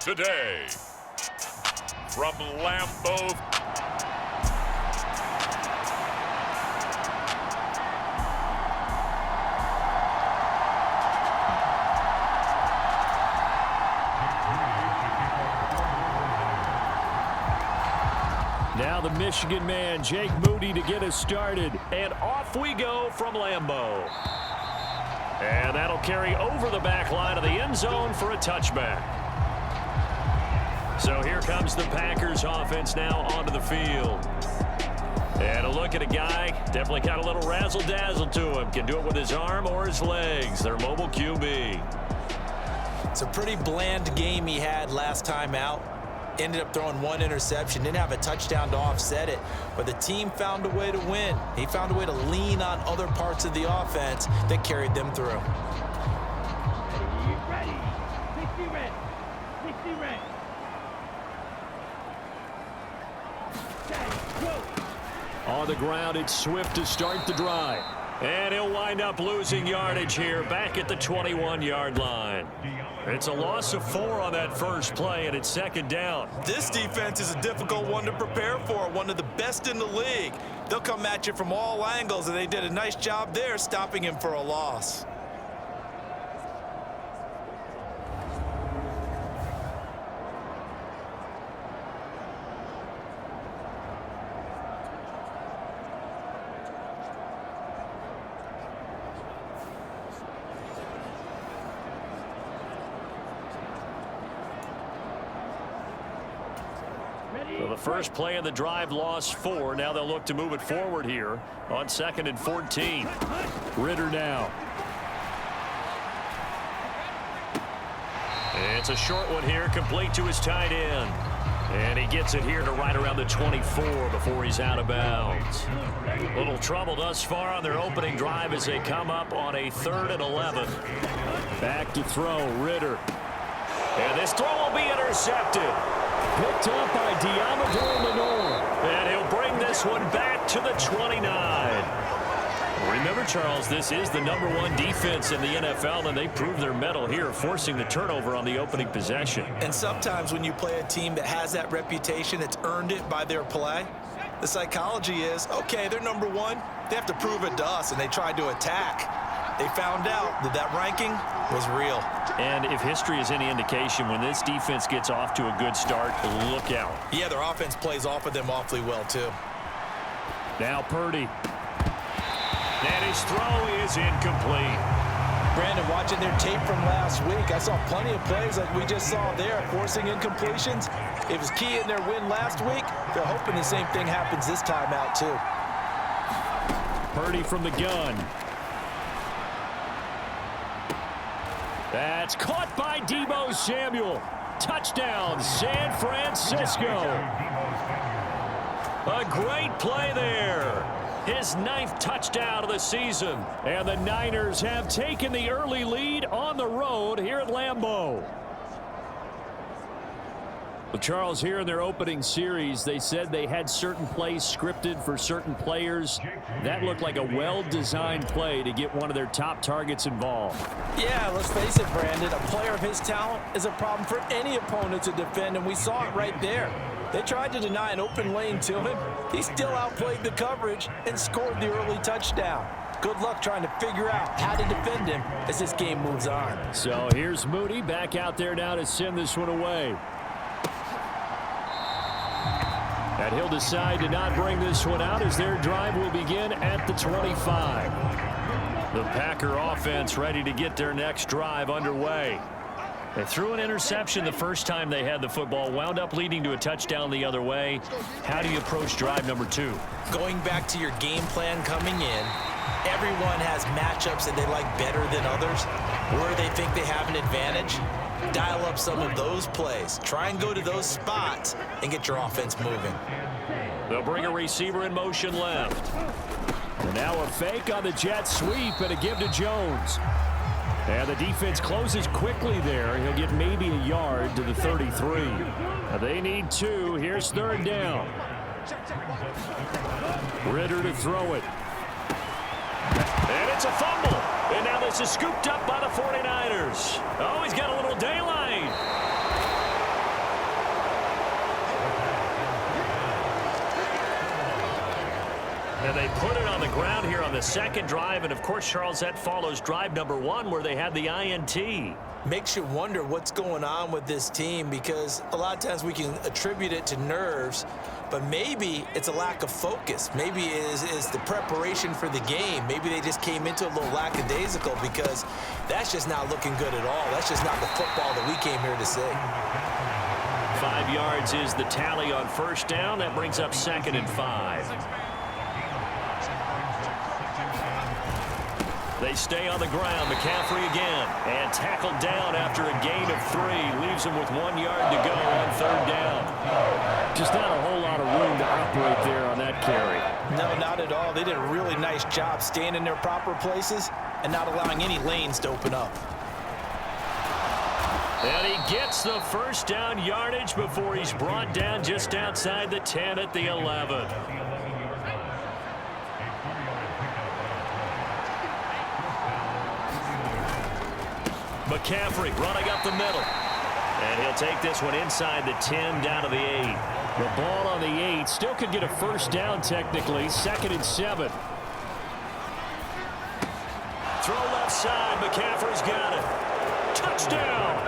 today. From Lambeau. Now the Michigan man, Jake Moody, to get us started. And off we go from Lambeau. And that'll carry over the back line of the end zone for a touchback. So here comes the Packers offense now onto the field. And a look at a guy, definitely got a little razzle-dazzle to him. Can do it with his arm or his legs. Their mobile QB. It's a pretty bland game he had last time out. Ended up throwing one interception, didn't have a touchdown to offset it, but the team found a way to win. He found a way to lean on other parts of the offense that carried them through. Ready. 60 red. 60 red. On the ground, it's Swift to start the drive. And he'll wind up losing yardage here back at the 21-yard line. It's a loss of 4 on that first play, and it's second down. This defense is a difficult one to prepare for, one of the best in the league. They'll come at you from all angles, and they did a nice job there stopping him for a loss. So the first play of the drive lost 4. Now they'll look to move it forward here on 2nd and 14. Ritter now. It's a short one here, complete to his tight end. And he gets it here to right around the 24 before he's out of bounds. Little trouble thus far on their opening drive as they come up on a 3rd and 11. Back to throw, Ritter. And this throw will be intercepted. Picked up by Diamador Lenore. And he'll bring this one back to the 29. Remember, Charles, this is the #1 defense in the NFL, and they prove their mettle here, forcing the turnover on the opening possession. And sometimes when you play a team that has that reputation, that's earned it by their play, the psychology is, okay, they're #1. They have to prove it to us, and they tried to attack. They found out that that ranking was real. And if history is any indication, when this defense gets off to a good start, look out. Yeah, their offense plays off of them awfully well, too. Now Purdy. And his throw is incomplete. Brandon, watching their tape from last week, I saw plenty of plays like we just saw there, forcing incompletions. It was key in their win last week. They're hoping the same thing happens this time out, too. Purdy from the gun. That's caught by Deebo Samuel. Touchdown, San Francisco. A great play there. His 9th touchdown of the season. And the Niners have taken the early lead on the road here at Lambeau. Well, Charles, here in their opening series, they said they had certain plays scripted for certain players. That looked like a well-designed play to get one of their top targets involved. Yeah, let's face it, Brandon. A player of his talent is a problem for any opponent to defend, and we saw it right there. They tried to deny an open lane to him. He still outplayed the coverage and scored the early touchdown. Good luck trying to figure out how to defend him as this game moves on. So here's Moody back out there now to send this one away. And he'll decide to not bring this one out as their drive will begin at the 25. The Packer offense ready to get their next drive underway. They threw an interception the first time they had the football, wound up leading to a touchdown the other way. How do you approach drive number 2? Going back to your game plan coming in, everyone has matchups that they like better than others, where they think they have an advantage. Dial up some of those plays. Try and go to those spots and get your offense moving. They'll bring a receiver in motion left. And now a fake on the jet sweep and a give to Jones. And the defense closes quickly there. He'll get maybe a yard to the 33. Now they need 2. Here's 3rd down. Ritter to throw it. And it's a fumble. And now this is scooped up by the 49ers. Oh, he's got a little daylight. And they put it on the ground here on the second drive. And, of course, Charles, that follows drive number 1 where they had the INT. Makes you wonder what's going on with this team, because a lot of times we can attribute it to nerves, but maybe it's a lack of focus. Maybe it is the preparation for the game. Maybe they just came into a little lackadaisical, because that's just not looking good at all. That's just not the football that we came here to see. 5 yards is the tally on first down. That brings up 2nd and 5. They stay on the ground. McCaffrey again. And tackled down after a gain of 3. Leaves him with 1 yard to go on 3rd down. Just not a whole lot of room to operate there on that carry. No, not at all. They did a really nice job staying in their proper places and not allowing any lanes to open up. And he gets the first down yardage before he's brought down just outside the 10 at the 11. McCaffrey running up the middle. And he'll take this one inside the 10 down to the 8. The ball on the 8 still could get a first down technically. 2nd and 7. Throw left side. McCaffrey's got it. Touchdown.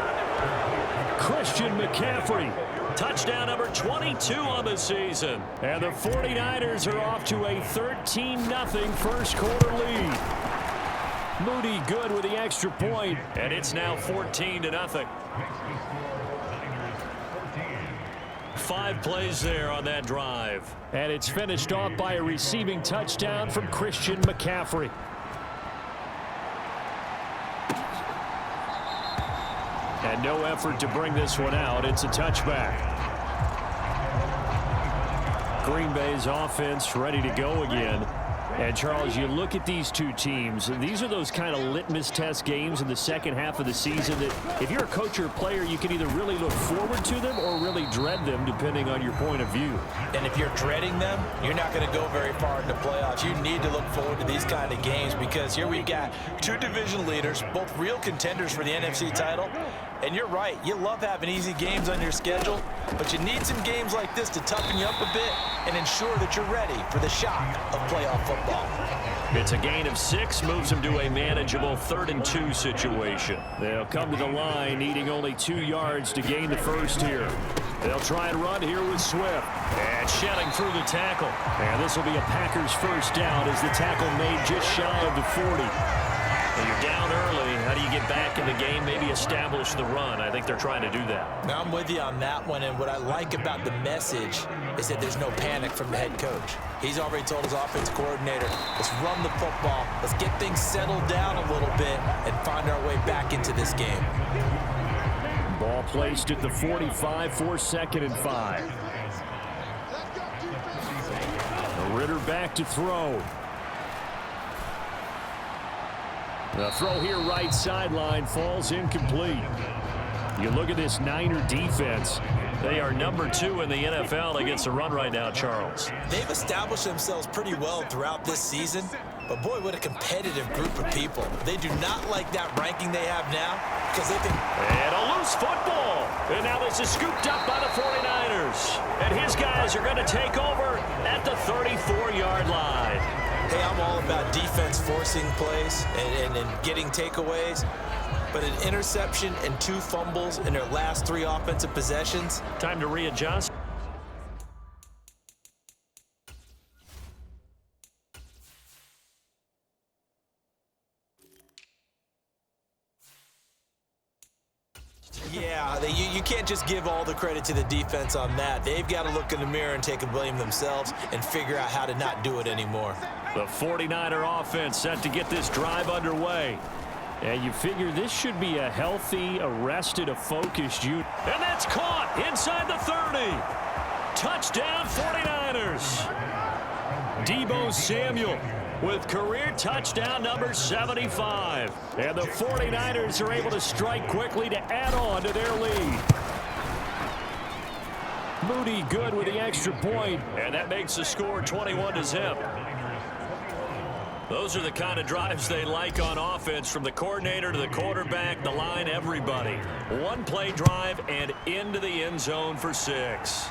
Christian McCaffrey. Touchdown number 22 on the season. And the 49ers are off to a 13-0 first quarter lead. Moody good with the extra point. And it's now 14-0. 5 plays there on that drive. And it's finished off by a receiving touchdown from Christian McCaffrey. And no effort to bring this one out. It's a touchback. Green Bay's offense ready to go again. And, Charles, you look at these two teams, and these are those kind of litmus test games in the second half of the season that if you're a coach or a player, you can either really look forward to them or really dread them, depending on your point of view. And if you're dreading them, you're not going to go very far in the playoffs. You need to look forward to these kind of games, because here we've got 2 division leaders, both real contenders for the NFC title. And you're right, you love having easy games on your schedule, but you need some games like this to toughen you up a bit and ensure that you're ready for the shock of playoff football. It's a gain of 6, moves them to a manageable 3rd and 2 situation. They'll come to the line, needing only 2 yards to gain the first here. They'll try and run here with Swift. And shedding through the tackle. And this will be a Packers first down as the tackle made just shy of the 40. Well, you're down early. How do you get back in the game, maybe establish the run? I think they're trying to do that. Now, I'm with you on that one, and what I like about the message is that there's no panic from the head coach. He's already told his offense coordinator, let's run the football, let's get things settled down a little bit and find our way back into this game. Ball placed at the 45 for 2nd and 5. Ritter back to throw. The throw here right sideline falls incomplete. You look at this Niner defense. They are number 2 in the NFL against the run right now, Charles. They've established themselves pretty well throughout this season, but boy, what a competitive group of people. They do not like that ranking they have now because they think... And a loose football. And now this is scooped up by the 49ers. And his guys are going to take over at the 34-yard line. Hey, I'm all about defense forcing plays and getting takeaways. But an interception and 2 fumbles in their last 3 offensive possessions. Time to readjust. Yeah, you can't just give all the credit to the defense on that. They've got to look in the mirror and take a blame themselves and figure out how to not do it anymore. The 49er offense set to get this drive underway. And you figure this should be a healthy, arrested, a focused unit. And that's caught inside the 30. Touchdown 49ers. Deebo Samuel with career touchdown number 75. And the 49ers are able to strike quickly to add on to their lead. Moody good with the extra point. And that makes the score 21-0. Those are the kind of drives they like on offense, from the coordinator to the quarterback, the line, everybody. 1-play drive and into the end zone for 6.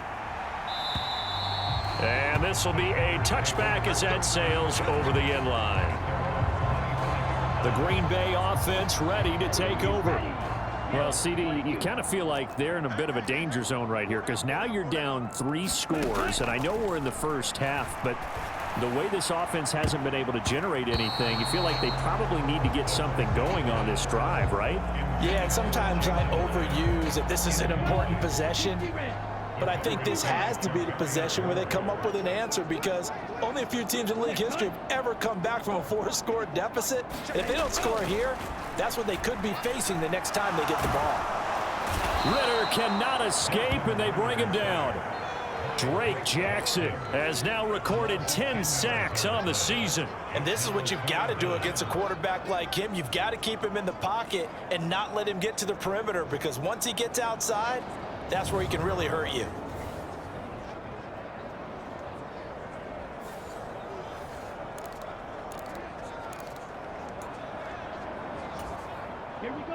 And this will be a touchback as that sails over the end line. The Green Bay offense ready to take over. Well, CD, you kind of feel like they're in a bit of a danger zone right here because now you're down 3 scores, and I know we're in the first half, but the way this offense hasn't been able to generate anything, you feel like they probably need to get something going on this drive, right? Yeah, and sometimes I overuse that this is an important possession, but I think this has to be the possession where they come up with an answer because only a few teams in league history have ever come back from a 4-score deficit. If they don't score here, that's what they could be facing the next time they get the ball. Ritter cannot escape, and they bring him down. Drake Jackson has now recorded 10 sacks on the season. And this is what you've got to do against a quarterback like him. You've got to keep him in the pocket and not let him get to the perimeter because once he gets outside, that's where he can really hurt you.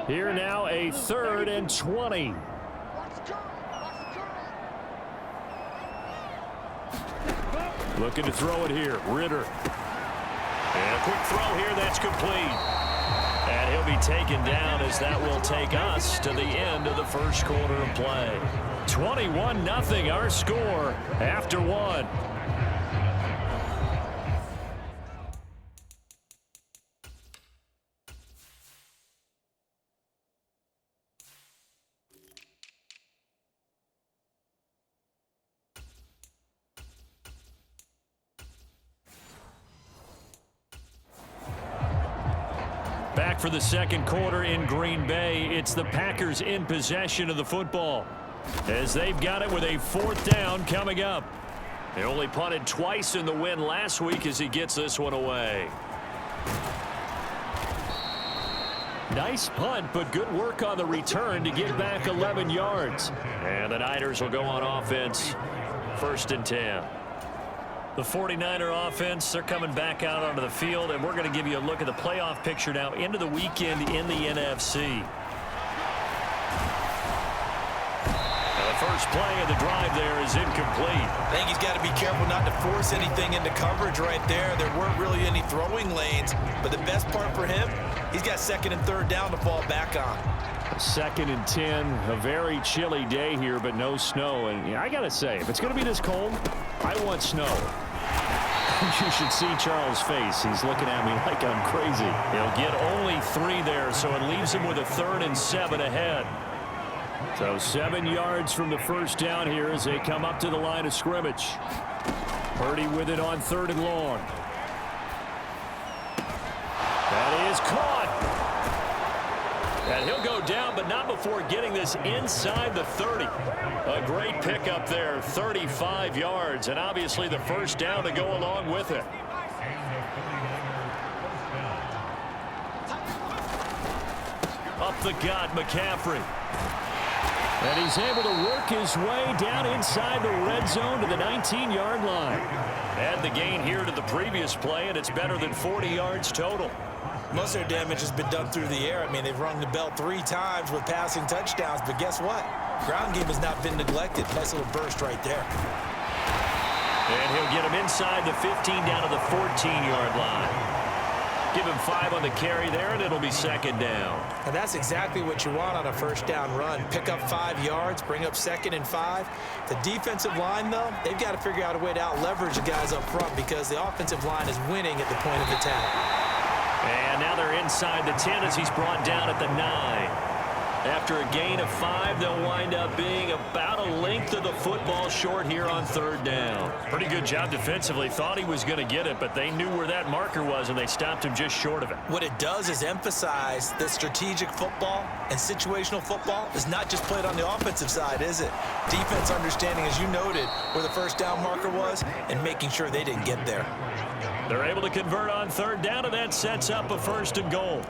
Here now, a 3rd and 20. Looking to throw it here. Ritter. And a quick throw here, that's complete. And he'll be taken down as that will take us to the end of the first quarter of play. 21-0 our score after 1. Back for the second quarter in Green Bay. It's the Packers in possession of the football as they've got it with a 4th down coming up. They only punted twice in the win last week as he gets this one away. Nice punt, but good work on the return to get back 11 yards. And the Niners will go on offense. 1st and 10. The 49er offense, they're coming back out onto the field, and we're going to give you a look at the playoff picture now into the weekend in the NFC. Now the first play of the drive there is incomplete. I think he's got to be careful not to force anything into coverage right there. There weren't really any throwing lanes, but the best part for him, he's got 2nd and 3rd down to fall back on. 2nd and 10, a very chilly day here, but no snow. And I got to say, if it's going to be this cold, I want snow. You should see Charles' face. He's looking at me like I'm crazy. He'll get only 3 there, so it leaves him with a 3rd and 7 ahead. So 7 yards from the first down here as they come up to the line of scrimmage. Purdy with it on 3rd and long. That is caught. And he'll go down, but not before getting this inside the 30. A great pickup there, 35 yards, and obviously the first down to go along with it. Up the gut, McCaffrey. And he's able to work his way down inside the red zone to the 19-yard line. Add the gain here to the previous play, and it's better than 40 yards total. Most of their damage has been done through the air. I mean, they've rung the bell 3 times with passing touchdowns, but guess what? Ground game has not been neglected. Nice little burst right there. And he'll get him inside the 15 down to the 14-yard line. Give him 5 on the carry there, and it'll be 2nd down. And that's exactly what you want on a first down run. Pick up 5 yards, bring up 2nd and 5. The defensive line, though, they've got to figure out a way to out-leverage the guys up front because the offensive line is winning at the point of attack. And now they're inside the 10 as he's brought down at the 9. After a gain of 5, they'll wind up being about a length of the football short here on 3rd down. Pretty good job defensively. Thought he was going to get it, but they knew where that marker was, and they stopped him just short of it. What it does is emphasize that strategic football and situational football is not just played on the offensive side, is it? Defense understanding, as you noted, where the first down marker was and making sure they didn't get there. They're able to convert on 3rd down, and that sets up a 1st and goal.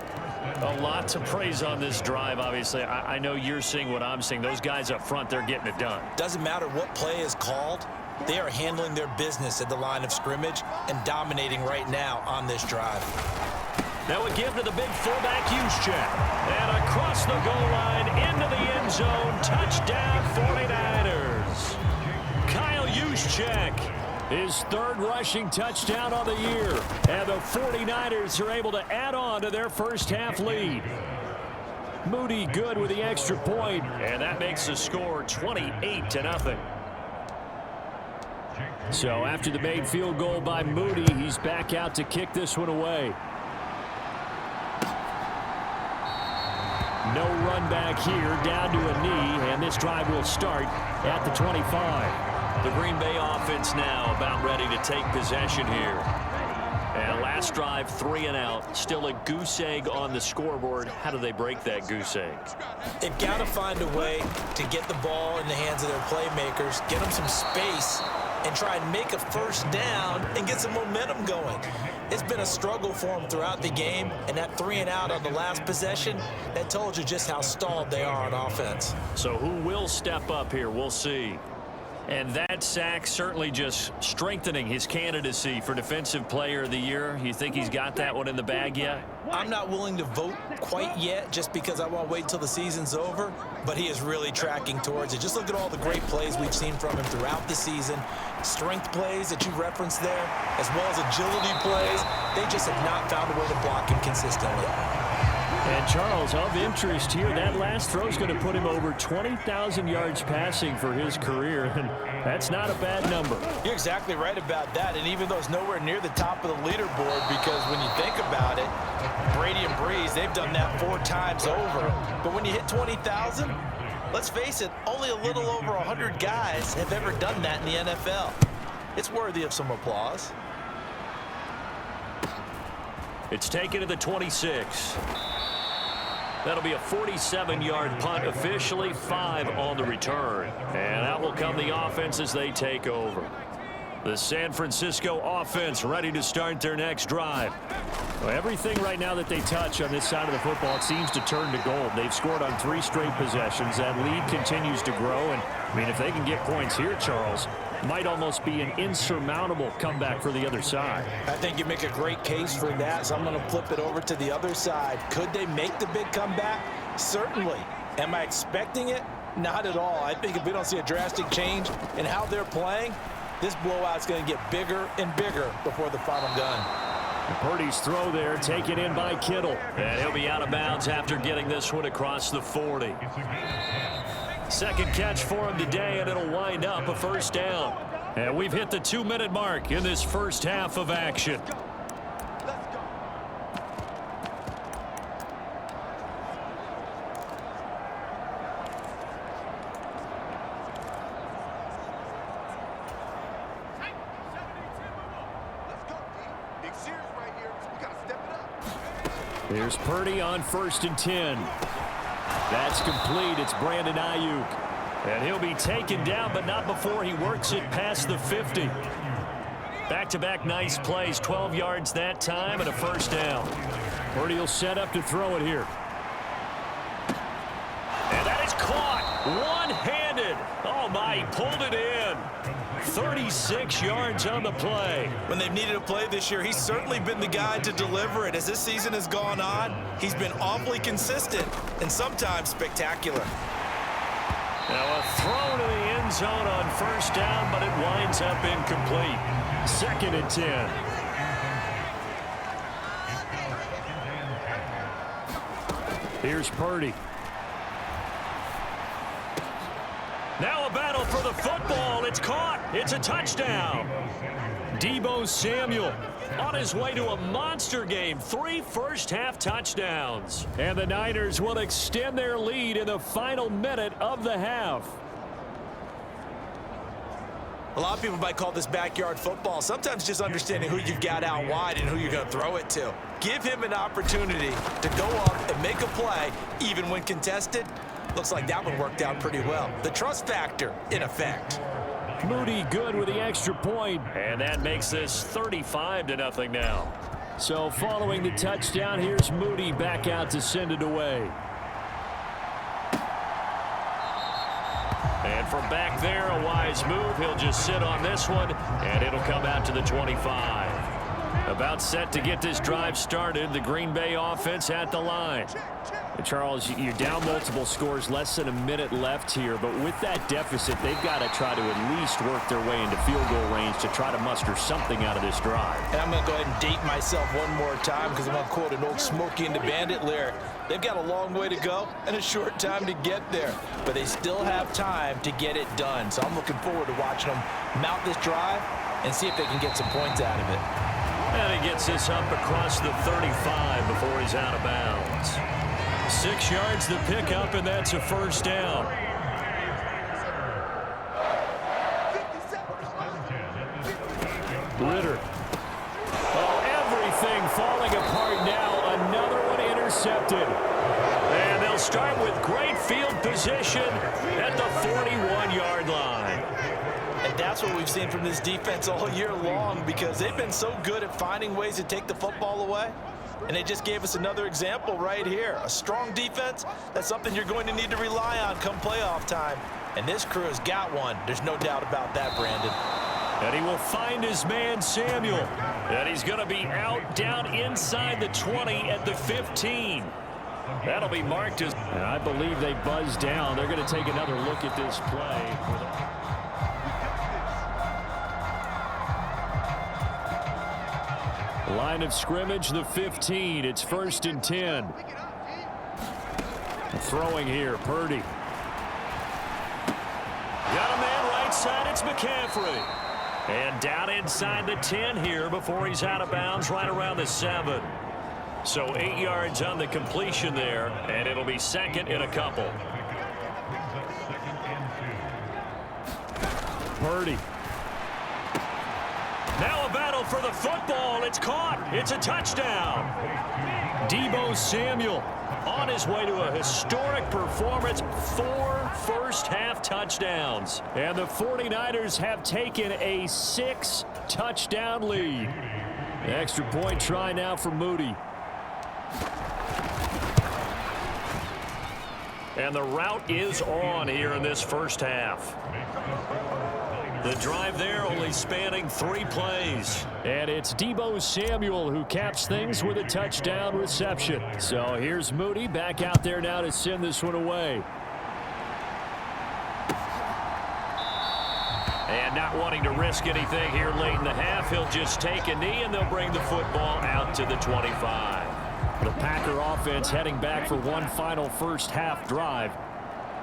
A lot to praise on this drive, obviously. I know you're seeing what I'm seeing. Those guys up front, they're getting it done. Doesn't matter what play is called. They are handling their business at the line of scrimmage and dominating right now on this drive. Now a give to the big fullback Juszczyk. And across the goal line into the end zone. Touchdown 49ers. Kyle Juszczyk. His third rushing touchdown on the year. And the 49ers are able to add on to their first half lead. Moody good with the extra point. And that makes the score 28-0. So after the made field goal by Moody, he's back out to kick this one away. No run back here, down to a knee, and this drive will start at the 25. The Green Bay offense now about ready to take possession here. And last drive, 3 and out. Still a goose egg on the scoreboard. How do they break that goose egg? They've got to find a way to get the ball in the hands of their playmakers, get them some space, and try and make a first down and get some momentum going. It's been a struggle for them throughout the game, and that 3 and out on the last possession, that told you just how stalled they are on offense. So who will step up here? We'll see. And that sack certainly just strengthening his candidacy for Defensive Player of the Year. You think he's got that one in the bag yet? I'm not willing to vote quite yet just because I want to wait until the season's over, but he is really tracking towards it. Just look at all the great plays we've seen from him throughout the season. Strength plays that you referenced there, as well as agility plays. They just have not found a way to block him consistently. And Charles, of interest here, that last throw is going to put him over 20,000 yards passing for his career, and that's not a bad number. You're exactly right about that, and even though it's nowhere near the top of the leaderboard, because when you think about it, Brady and Breeze, they've done that 4 times over. But when you hit 20,000, let's face it, only a little over 100 guys have ever done that in the NFL. It's worthy of some applause. It's taken to the 26. That'll be a 47-yard punt, officially 5 on the return. And out will come the offense as they take over. The San Francisco offense ready to start their next drive. Well, everything right now that they touch on this side of the football, it seems to turn to gold. They've scored on 3 straight possessions. That lead continues to grow. And, I mean, if they can get points here, Charles, might almost be an insurmountable comeback for the other side. I think you make a great case for that, so I'm going to flip it over to the other side. Could they make the big comeback? Certainly. Am I expecting it? Not at all. I think if we don't see a drastic change in how they're playing, this blowout's going to get bigger and bigger before the final gun. Purdy's throw there, taken in by Kittle. And he'll be out of bounds after getting this one across the 40. Second catch for him today, and it'll wind up a first down. And we've hit the 2-minute mark in this first half of action. Here's Purdy on 1st and 10. That's complete. It's Brandon Ayuk. And he'll be taken down, but not before he works it past the 50. Back-to-back nice plays, 12 yards that time and a first down. Purdy will set up to throw it here. And that is caught one-handed. Oh, my, he pulled it in. 36 yards on the play. When they've needed a play this year, he's certainly been the guy to deliver it. As this season has gone on, he's been awfully consistent and sometimes spectacular. Now a throw to the end zone on first down, but it winds up incomplete. 2nd and 10. Here's Purdy. Now a battle for the football. It's caught. It's a touchdown. Deebo Samuel on his way to a monster game. 3 first-half touchdowns. And the Niners will extend their lead in the final minute of the half. A lot of people might call this backyard football. Sometimes just understanding who you've got out wide and who you're going to throw it to. Give him an opportunity to go up and make a play, even when contested. Looks like that one worked out pretty well. The trust factor, in effect. Moody good with the extra point. And that makes this 35-0 now. So following the touchdown, here's Moody back out to send it away. And from back there, a wise move. He'll just sit on this one, and it'll come out to the 25. About set to get this drive started. The Green Bay offense at the line. And Charles, you're down multiple scores, less than a minute left here. But with that deficit, they've got to try to at least work their way into field goal range to try to muster something out of this drive. And I'm going to go ahead and date myself one more time because I'm going to quote an old Smokey and the Bandit lyric. They've got a long way to go and a short time to get there. But they still have time to get it done. So I'm looking forward to watching them mount this drive and see if they can get some points out of it. And he gets this up across the 35 before he's out of bounds. 6 yards the pickup, and that's a first down. Ritter. Oh, everything falling apart now. Another one intercepted. And they'll start with great field position at the 41-yard line. And that's what we've seen from this defense all year long because they've been so good at finding ways to take the football away. And they just gave us another example right here. A strong defense, that's something you're going to need to rely on come playoff time. And this crew has got one. There's no doubt about that, Brandon. And he will find his man, Samuel. And he's going to be out down inside the 20 at the 15. That'll be marked as... And I believe they buzzed down. They're going to take another look at this play. Line of scrimmage, the 15. It's 1st and 10. Throwing here, Purdy. Got a man right side, it's McCaffrey. And down inside the 10 here before he's out of bounds right around the 7. So 8 yards on the completion there, and it'll be second and a couple. Purdy. Now a battle for the football. It's caught. It's a touchdown. Deebo Samuel on his way to a historic performance. 4 first-half touchdowns. And the 49ers have taken a 6-touchdown lead. Extra point try now for Moody. And the route is on here in this first half. The drive there only spanning 3 plays. And it's Deebo Samuel who caps things with a touchdown reception. So here's Moody back out there now to send this one away. And not wanting to risk anything here late in the half, he'll just take a knee and they'll bring the football out to the 25. The Packer offense heading back for one final first half drive.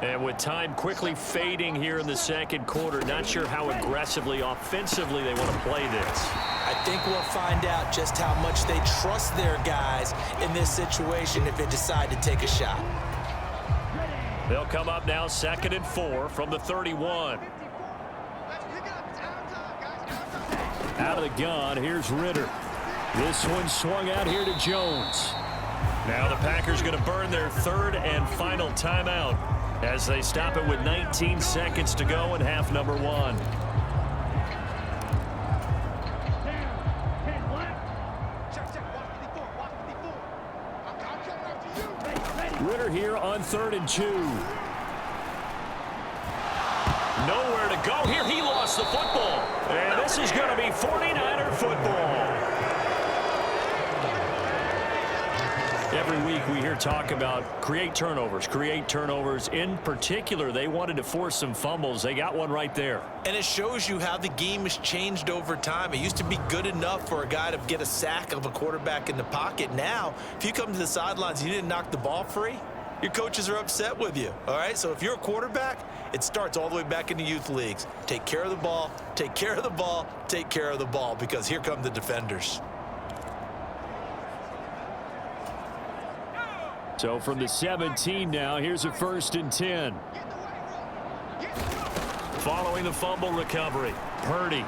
And with time quickly fading here in the second quarter, not sure how aggressively, offensively they want to play this. I think we'll find out just how much they trust their guys in this situation if they decide to take a shot. They'll come up now 2nd and 4 from the 31. Out of the gun, here's Ritter. This one swung out here to Jones. Now the Packers going to burn their 3rd and final timeout as they stop it with 19 seconds to go in half number 1. Ritter here on 3rd and 2. Nowhere to go here. He lost the football. And this is going to be 49er football. Every week we hear talk about create turnovers. In particular, they wanted to force some fumbles. They got one right there. And it shows you how the game has changed over time. It used to be good enough for a guy to get a sack of a quarterback in the pocket. Now, if you come to the sidelines and you didn't knock the ball free, your coaches are upset with you. All right, so if you're a quarterback, it starts all the way back in the youth leagues. Take care of the ball, take care of the ball, take care of the ball, because here come the defenders. So from the 17 now, here's a 1st and 10. Following the fumble recovery, Purdy.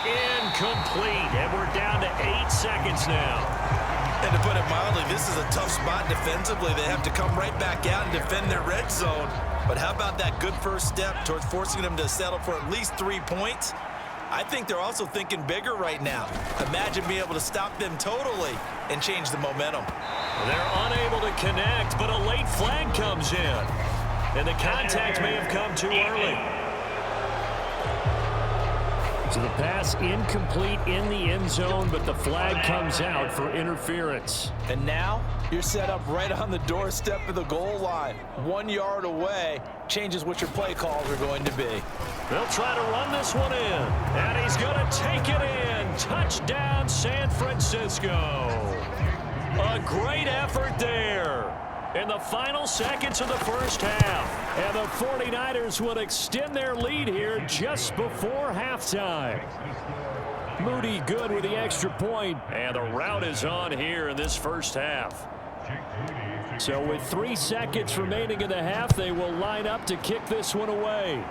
Incomplete, and we're down to 8 seconds now. And to put it mildly, this is a tough spot defensively. They have to come right back out and defend their red zone. But how about that good first step towards forcing them to settle for at least 3 points? I think they're also thinking bigger right now. Imagine being able to stop them totally and change the momentum. They're unable to connect, but a late flag comes in. And the contact may have come too early. So the pass incomplete in the end zone, but the flag comes out for interference. And now you're set up right on the doorstep of the goal line. 1 yard away changes what your play calls are going to be. They'll try to run this one in, and he's going to take it in. Touchdown, San Francisco. A great effort there in the final seconds of the first half. And the 49ers will extend their lead here just before halftime. Moody good with the extra point. And the route is on here in this first half. So with 3 seconds remaining in the half, they will line up to kick this one away.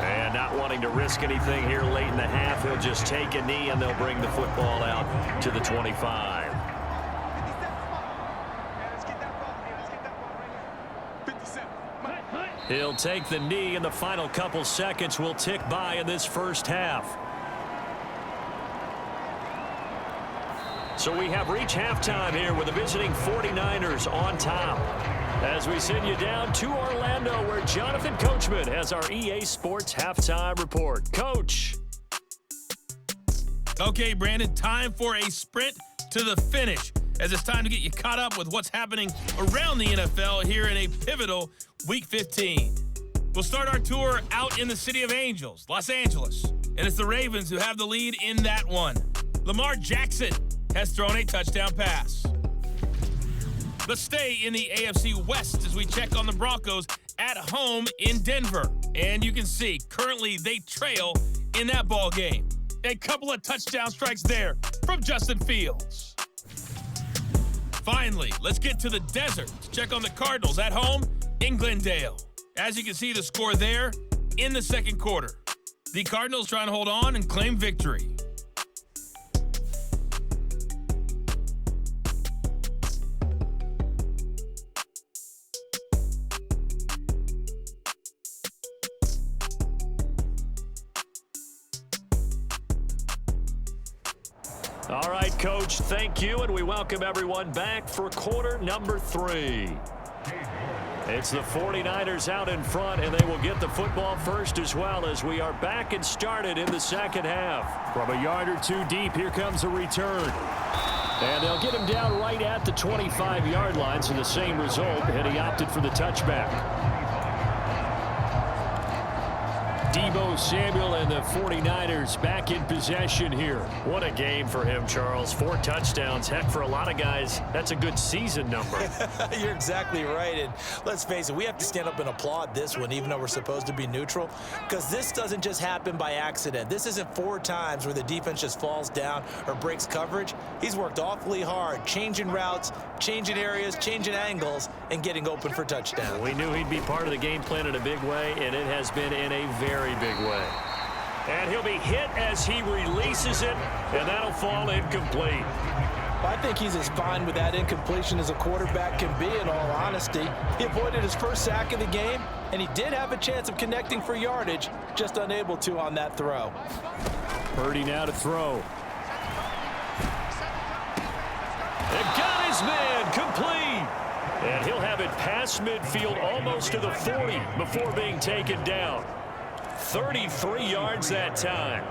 And not wanting to risk anything here late in the half, he'll just take a knee and they'll bring the football out to the 25. He'll take the knee, and the final couple seconds will tick by in this first half. So we have reached halftime here with the visiting 49ers on top. As we send you down to Orlando, where Jonathan Coachman has our EA Sports Halftime Report. Coach. Okay, Brandon, time for a sprint to the finish, as it's time to get you caught up with what's happening around the NFL here in a pivotal Week 15. We'll start our tour out in the City of Angels, Los Angeles, and it's the Ravens who have the lead in that one. Lamar Jackson has thrown a touchdown pass. Let's stay in the AFC West as we check on the Broncos at home in Denver. And you can see, currently they trail in that ball game. A couple of touchdown strikes there from Justin Fields. Finally, let's get to the desert to check on the Cardinals at home in Glendale. As you can see, the score there in the second quarter. The Cardinals trying to hold on and claim victory. All right, Coach, thank you, and we welcome everyone back for quarter number 3. It's the 49ers out in front, and they will get the football first as well as we are back and started in the second half. From a yard or two deep, here comes a return. And they'll get him down right at the 25-yard line, so the same result, and he opted for the touchback. Deebo Samuel and the 49ers back in possession here. What a game for him, Charles. 4 touchdowns. Heck, for a lot of guys, that's a good season number. You're exactly right. And let's face it, we have to stand up and applaud this one, even though we're supposed to be neutral, because this doesn't just happen by accident. This isn't 4 times where the defense just falls down or breaks coverage. He's worked awfully hard, changing routes, changing areas, changing angles, and getting open for touchdowns. We knew he'd be part of the game plan in a big way, and it has been in a very big way. And he'll be hit as he releases it, and that'll fall incomplete. I think he's as fine with that incompletion as a quarterback can be, in all honesty. He avoided his first sack of the game, and he did have a chance of connecting for yardage, just unable to on that throw. Purdy now to throw. And got his man complete. And he'll have it past midfield almost to the 40 before being taken down. 33 yards that time.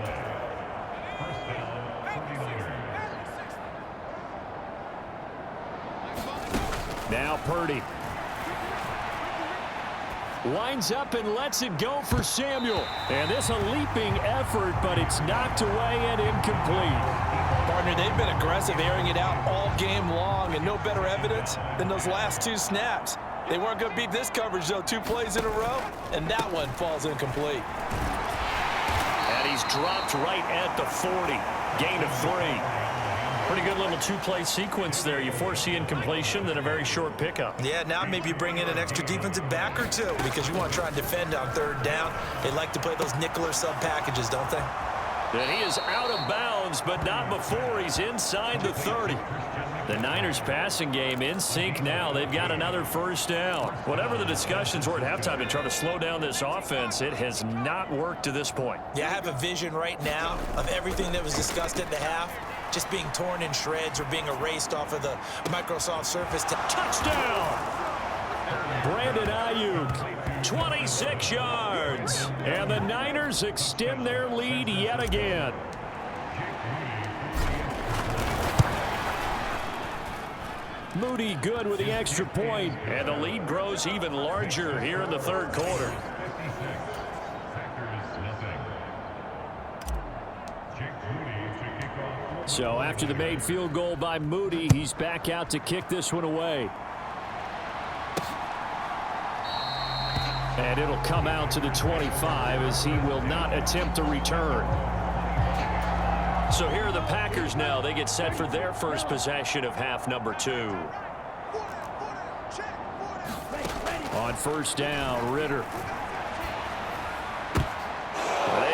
Now Purdy. Lines up and lets it go for Samuel. And this a leaping effort, but it's knocked away and incomplete. Partner, they've been aggressive, airing it out all game long, and no better evidence than those last 2 snaps. They weren't going to beat this coverage, though, 2 plays in a row, and that one falls incomplete. And he's dropped right at the 40. Gain of 3. Pretty good little 2-play sequence there. You force the incompletion, then a very short pickup. Yeah, now maybe you bring in an extra defensive back or 2 because you want to try and defend on 3rd down. They like to play those nickel or sub packages, don't they? And he is out of bounds, but not before he's inside the 30. The Niners passing game in sync now. They've got another first down. Whatever the discussions were at halftime to try to slow down this offense, it has not worked to this point. Yeah, I have a vision right now of everything that was discussed at the half just being torn in shreds or being erased off of the Microsoft Surface. Touchdown! Brandon Ayuk, 26 yards. And the Niners extend their lead yet again. Moody good with the extra point. And the lead grows even larger here in the third quarter. So after the made field goal by Moody, he's back out to kick this one away. And it'll come out to the 25 as he will not attempt to return. So here are the Packers now. They get set for their first possession of half number 2. On first down, Ritter.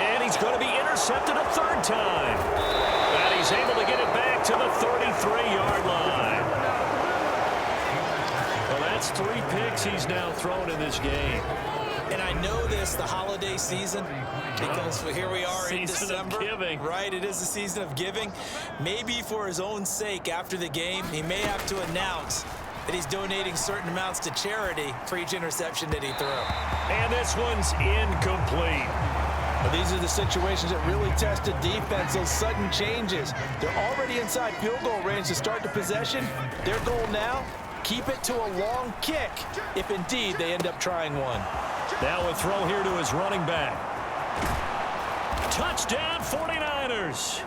And he's going to be intercepted a third time. And he's able to get it back to the 33-yard line. Well, that's 3 picks he's now thrown in this game. And I know this, the holiday season, because here we are in Season December. of giving. Right, it is the season of giving. Maybe for his own sake after the game, he may have to announce that he's donating certain amounts to charity for each interception that he threw. And this one's incomplete. But these are the situations that really test a defense, those sudden changes. They're already inside field goal range to start the possession. Their goal now, keep it to a long kick, if indeed they end up trying one. Now a throw here to his running back. Touchdown 49ers.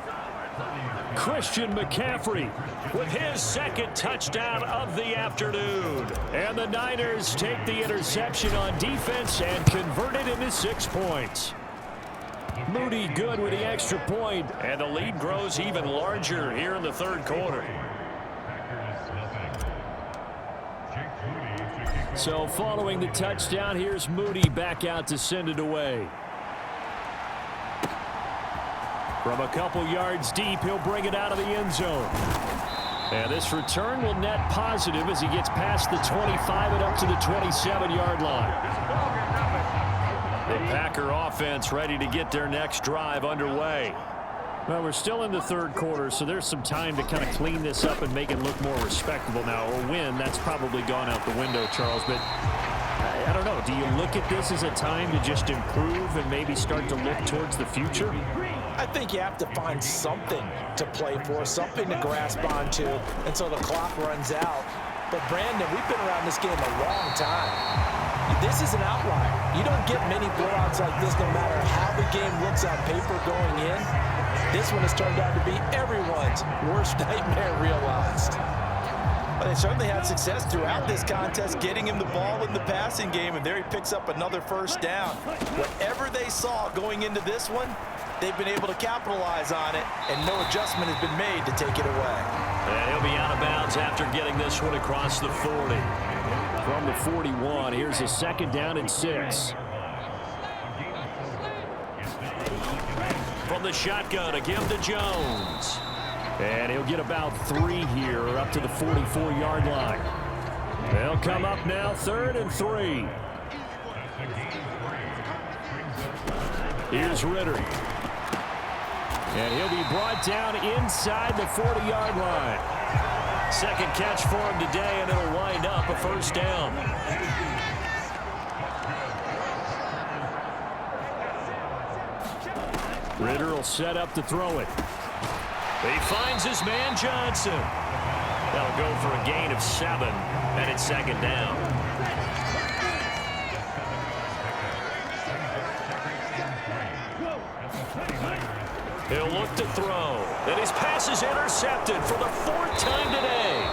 Christian McCaffrey with his second touchdown of the afternoon. And the Niners take the interception on defense and convert it into 6 points. Moody good with the extra point. And the lead grows even larger here in the third quarter. So following the touchdown, here's Moody back out to send it away. From a couple yards deep, he'll bring it out of the end zone. And this return will net positive as he gets past the 25 and up to the 27-yard line. The Packer offense ready to get their next drive underway. Well, we're still in the third quarter, so there's some time to kind of clean this up and make it look more respectable now. Or win, that's probably gone out the window, Charles. But I don't know. Do you look at this as a time to just improve and maybe start to look towards the future? I think you have to find something to play for, something to grasp onto until the clock runs out. But, Brandon, we've been around this game a long time. This is an outlier. You don't get many blowouts like this no matter how the game looks on paper going in. This one has turned out to be everyone's worst nightmare realized. But they certainly had success throughout this contest, getting him the ball in the passing game, and there he picks up another first down. Whatever they saw going into this one, they've been able to capitalize on it, and no adjustment has been made to take it away. And he'll be out of bounds after getting this one across the 40. From the 41, here's a second down and 6. From the shotgun, a give to Jones. And he'll get about 3 here up to the 44-yard line. They'll come up now 3rd and 3. Here's Ritter. And he'll be brought down inside the 40-yard line. Second catch for him today, and it'll wind up a first down. Ritter will set up to throw it. He finds his man Johnson. That'll go for a gain of 7, and it's second down. He'll look to throw. And his pass is intercepted for the 4th time today.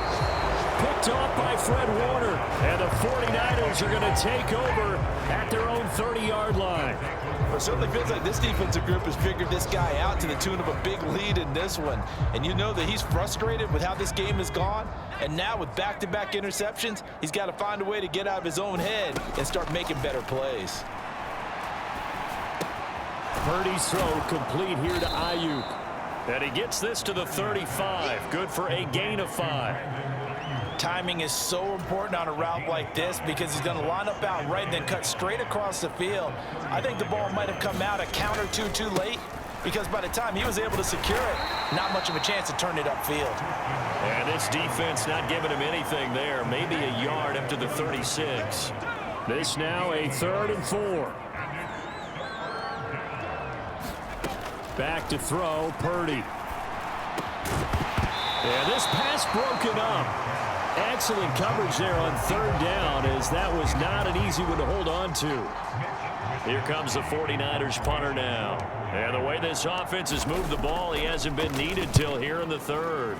Picked off by Fred Warner. And the 49ers are going to take over at their own 30-yard line. It certainly feels like this defensive group has figured this guy out to the tune of a big lead in this one. And you know that he's frustrated with how this game has gone. And now with back-to-back interceptions, he's got to find a way to get out of his own head and start making better plays. Purdy's throw complete here to Ayuk. And he gets this to the 35. Good for a gain of 5. Timing is so important on a route like this because he's going to line up out right and then cut straight across the field. I think the ball might have come out a count or two too late because by the time he was able to secure it, not much of a chance to turn it upfield. And this defense not giving him anything there. Maybe a yard up to the 36. This now a 3rd and 4. Back to throw, Purdy. And this pass broken up. Excellent coverage there on 3rd down, as that was not an easy one to hold on to. Here comes the 49ers punter now. And the way this offense has moved the ball, he hasn't been needed till here in the 3rd.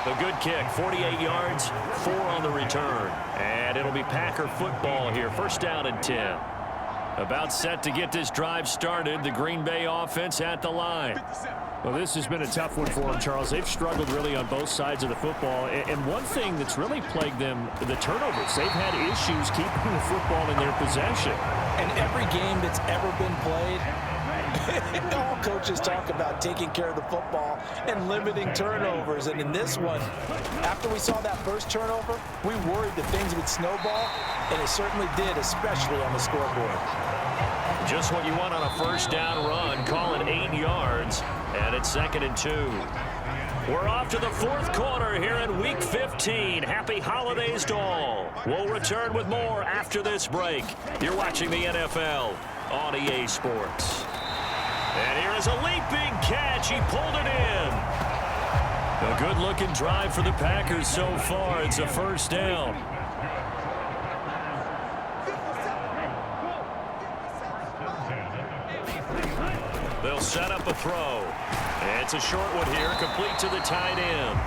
A good kick, 48 yards, 4 on the return. And it'll be Packer football here, 1st down and 10. About set to get this drive started, the Green Bay offense at the line. Well, this has been a tough one for them, Charles. They've struggled really on both sides of the football. And one thing that's really plagued them, the turnovers. They've had issues keeping the football in their possession. And every game that's ever been played, all coaches talk about taking care of the football and limiting turnovers. And in this one, after we saw that first turnover, we worried that things would snowball, and it certainly did, especially on the scoreboard. Just what you want on a 1st down run. Call it 8 yards, and it's 2nd and 2. We're off to the 4th quarter here in Week 15. Happy holidays to all. We'll return with more after this break. You're watching the NFL on EA Sports. And here is a leaping catch. He pulled it in. A good-looking drive for the Packers so far. It's a 1st down. They'll set up a throw. It's a short one here, complete to the tight end.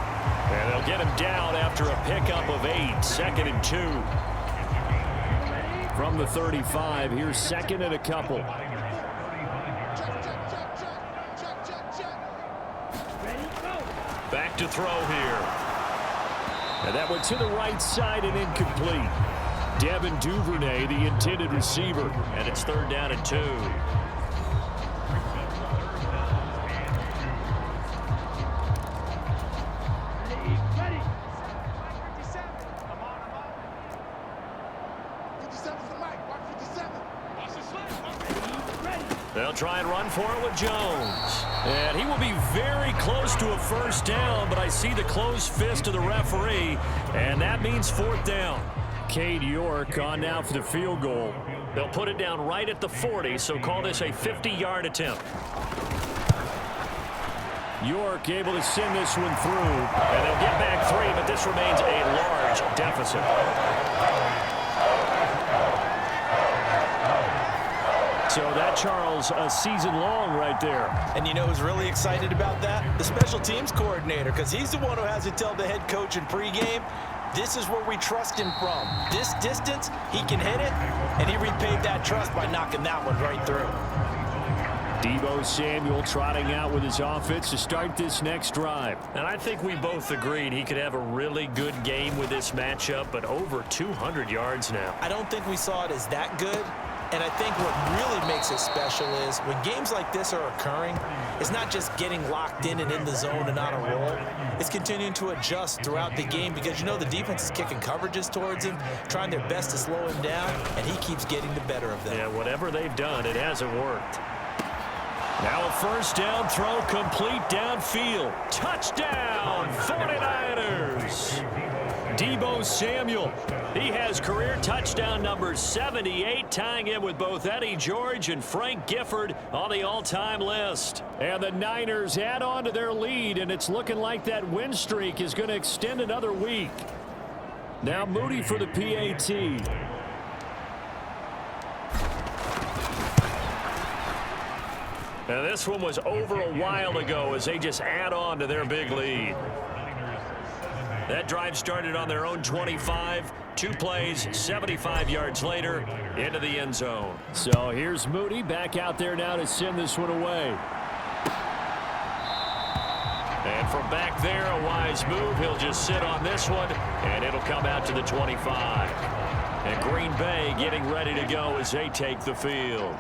And they'll get him down after a pickup of 8, 2nd and 2. From the 35, here's 2nd and a couple. Back to throw here. And that went to the right side and incomplete. Devin Duvernay, the intended receiver. And it's 3rd down and 2. They'll try and run for it with Jones. And he will be very close to a 1st down, but I see the closed fist of the referee, and that means 4th down. Cade York on now for the field goal. They'll put it down right at the 40, so call this a 50-yard attempt. York able to send this one through. And they'll get back 3, but this remains a large deficit. So that, Charles, a season long right there. And you know who's really excited about that? The special teams coordinator, because he's the one who has to tell the head coach in pregame, this is where we trust him from. This distance, he can hit it, and he repaid that trust by knocking that one right through. Deebo Samuel trotting out with his offense to start this next drive. And I think we both agreed he could have a really good game with this matchup, but over 200 yards now. I don't think we saw it as that good. And I think what really makes it special is when games like this are occurring, it's not just getting locked in and in the zone and on a roll. It's continuing to adjust throughout the game because, you know, the defense is kicking coverages towards him, trying their best to slow him down, and he keeps getting the better of them. Yeah, whatever they've done, it hasn't worked. Now a 1st down throw complete downfield. Touchdown, 49ers. Deebo Samuel. He has career touchdown number 78, tying in with both Eddie George and Frank Gifford on the all-time list. And the Niners add on to their lead, and it's looking like that win streak is going to extend another week. Now Moody for the PAT. Now this one was over a while ago as they just add on to their big lead. That drive started on their own 25. 2 plays, 75 yards later, into the end zone. So here's Moody back out there now to send this one away. And from back there, a wise move. He'll just sit on this one, and it'll come out to the 25. And Green Bay getting ready to go as they take the field.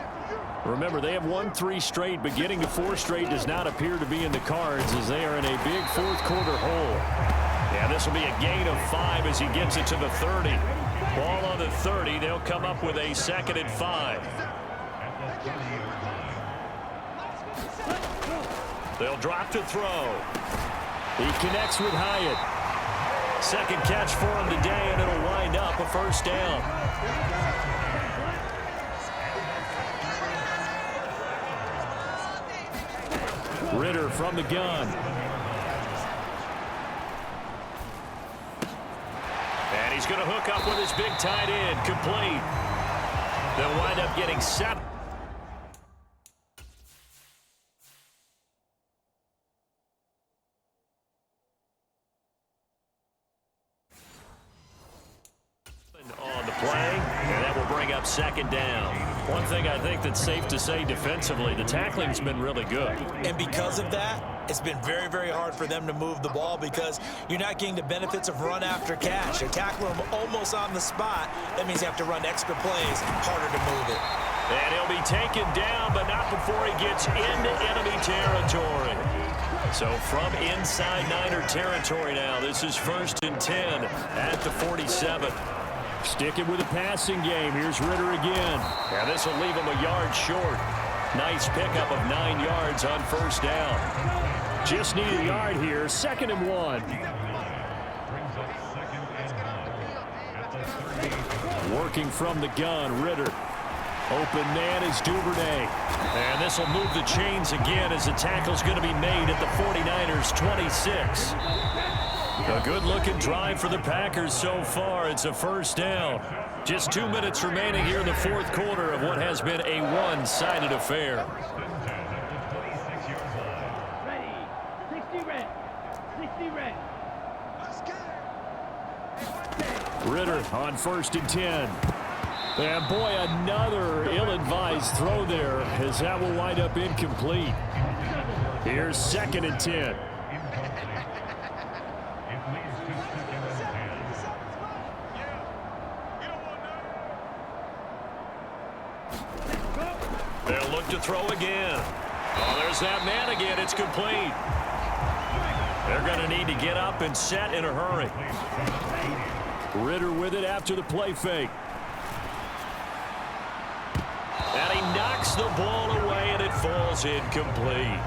Remember, they have won 3 straight, but getting to 4 straight does not appear to be in the cards as they are in a big 4th quarter hole. Yeah, this will be a gain of 5 as he gets it to the 30. Ball on the 30. They'll come up with a 2nd and 5. They'll drop to throw. He connects with Hyatt. Second catch for him today, and it'll wind up a first down. Ritter from the gun. And he's going to hook up with his big tight end. Complete. They'll wind up getting 7. On the play, and that will bring up second down. One thing I think that's safe to say defensively, the tackling's been really good. And because of that, it's been very, very hard for them to move the ball because you're not getting the benefits of run after catch. You're tackling them almost on the spot. That means you have to run extra plays, harder to move it. And he'll be taken down, but not before he gets into enemy territory. So from inside Niner territory now, this is 1st and 10 at the 47. Sticking with the passing game. Here's Ritter again. Yeah, this will leave him a yard short. Nice pickup of 9 yards on first down. Just need a yard here. 2nd and 1. Working from the gun, Ritter. Open man is Duvernay. And this will move the chains again as the tackle's going to be made at the 49ers' 26. A good-looking drive for the Packers so far. It's a first down. Just 2 minutes remaining here in the 4th quarter of what has been a one-sided affair. Ready. 60 red. 60 red. Ritter on 1st and 10. And boy, another ill-advised throw there as that will wind up incomplete. Here's 2nd and 10. They'll look to throw again. Oh, there's that man again. It's complete. They're going to need to get up and set in a hurry. Ritter with it after the play fake. And he knocks the ball away, and it falls incomplete.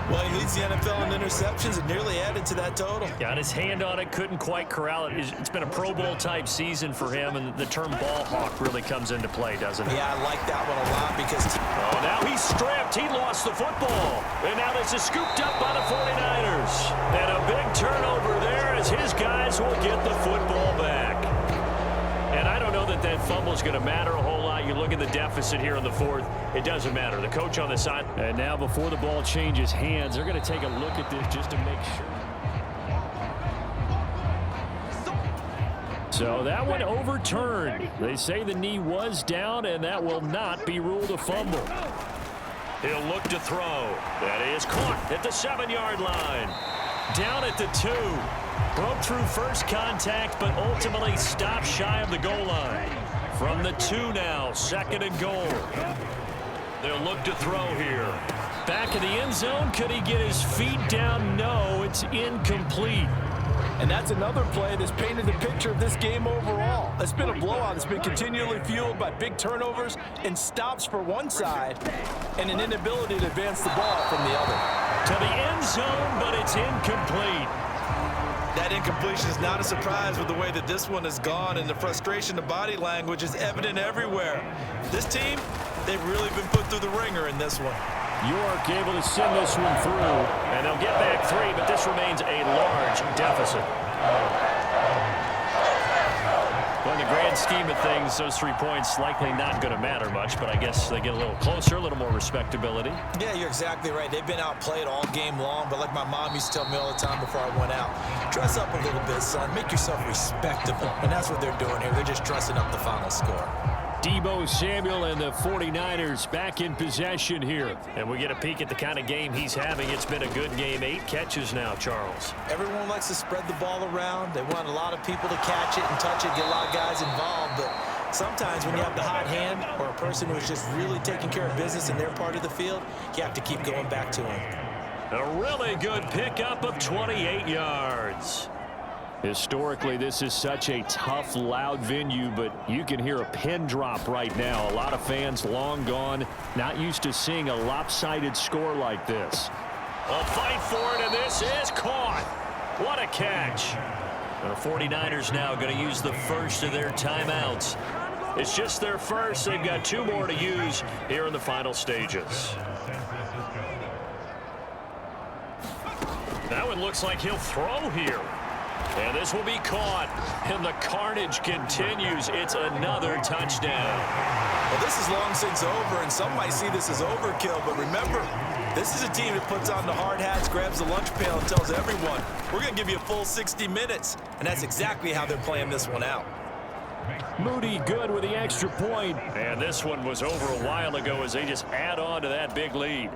Well, he leads the NFL in interceptions and nearly added to that total. Got his hand on it, couldn't quite corral it. It's been a Pro Bowl-type season for him, and the term ball hawk really comes into play, doesn't it? Yeah, I like that one a lot because... Oh, now he's stripped. He lost the football. And now this is scooped up by the 49ers. And a big turnover there as his guys will get the football back. And I don't know that that fumble is going to matter a whole lot. You look at the deficit here in the 4th. It doesn't matter. The coach on the side. And now before the ball changes hands, they're going to take a look at this just to make sure. So that one overturned. They say the knee was down, and that will not be ruled a fumble. He'll look to throw. That is caught at the 7-yard line. Down at the 2. Broke through first contact, but ultimately stopped shy of the goal line. From the 2 now, 2nd and goal. They'll look to throw here. Back in the end zone. Could he get his feet down? No, it's incomplete. And that's another play that's painted the picture of this game overall. It's been a blowout. It's been continually fueled by big turnovers and stops for one side and an inability to advance the ball from the other. To the end zone, but it's incomplete. That incompletion is not a surprise with the way that this one has gone, and the frustration, the body language is evident everywhere. This team, they've really been put through the ringer in this one. York able to send this one through. And they'll get back 3, but this remains a large deficit. Well, in the grand scheme of things, those 3 points likely not going to matter much, but I guess they get a little closer, a little more respectability. Yeah, you're exactly right. They've been outplayed all game long, but like my mom used to tell me all the time before I went out, dress up a little bit, son. Make yourself respectable. And that's what they're doing here. They're just dressing up the final score. Deebo Samuel and the 49ers back in possession here. And we get a peek at the kind of game he's having. It's been a good game. 8 catches now, Charles. Everyone likes to spread the ball around. They want a lot of people to catch it and touch it, get a lot of guys involved. But sometimes when you have the hot hand or a person who's just really taking care of business in their part of the field, you have to keep going back to him. A really good pickup of 28 yards. Historically, this is such a tough, loud venue, but you can hear a pin drop right now. A lot of fans long gone, not used to seeing a lopsided score like this. A fight for it, and this is caught. What a catch. The 49ers now going to use the first of their timeouts. It's just their first. They've got 2 more to use here in the final stages. That one looks like he'll throw here. And this will be caught. And the carnage continues. It's another touchdown. Well, this is long since over, and some might see this as overkill. But remember, this is a team that puts on the hard hats, grabs the lunch pail, and tells everyone, we're going to give you a full 60 minutes. And that's exactly how they're playing this one out. Moody good with the extra point. And this one was over a while ago as they just add on to that big lead.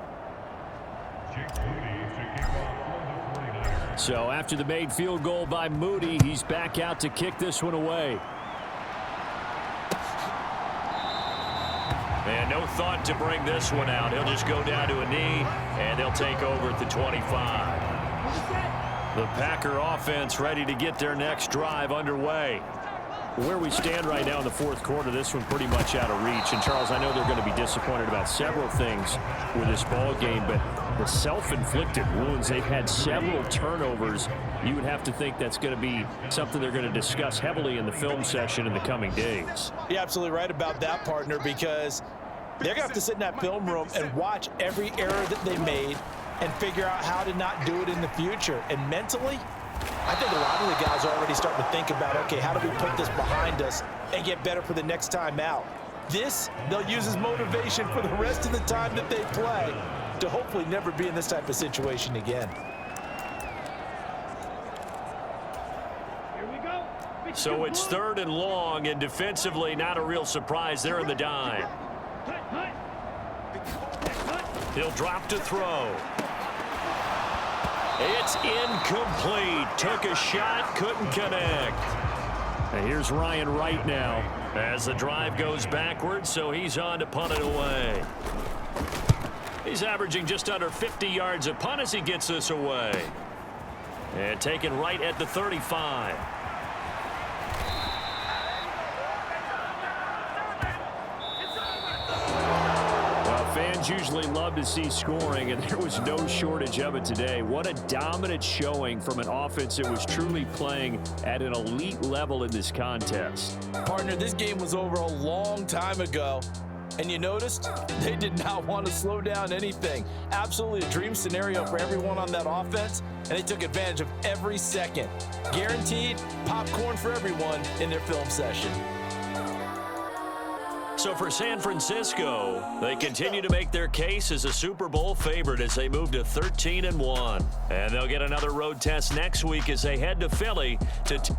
So after the made field goal by Moody, he's back out to kick this one away. And no thought to bring this one out. He'll just go down to a knee, and they'll take over at the 25. The Packer offense ready to get their next drive underway. Where we stand right now in the fourth quarter, this one pretty much out of reach. And, Charles, I know they're going to be disappointed about several things with this ball game, but the self-inflicted wounds, they've had several turnovers. You would have to think that's going to be something they're going to discuss heavily in the film session in the coming days. You're absolutely right about that, partner, because they're going to have to sit in that film room and watch every error that they made and figure out how to not do it in the future. And mentally, I think a lot of the guys are already starting to think about, okay, how do we put this behind us and get better for the next time out? This, they'll use as motivation for the rest of the time that they play to hopefully never be in this type of situation again. Here we go. So it's 3rd and long, and defensively, not a real surprise. They're in the dime. He'll drop to throw. It's incomplete. Took a shot, couldn't connect. And here's Ryan Wright now. As the drive goes backwards, so he's on to punt it away. He's averaging just under 50 yards a punt as he gets this away. And taken right at the 35. Fans usually love to see scoring, and there was no shortage of it today. What a dominant showing from an offense that was truly playing at an elite level in this contest. Partner, this game was over a long time ago, and you noticed they did not want to slow down anything. Absolutely a dream scenario for everyone on that offense, and they took advantage of every second. Guaranteed popcorn for everyone in their film session. So for San Francisco, they continue to make their case as a Super Bowl favorite as they move to 13-1. And they'll get another road test next week as they head to Philly to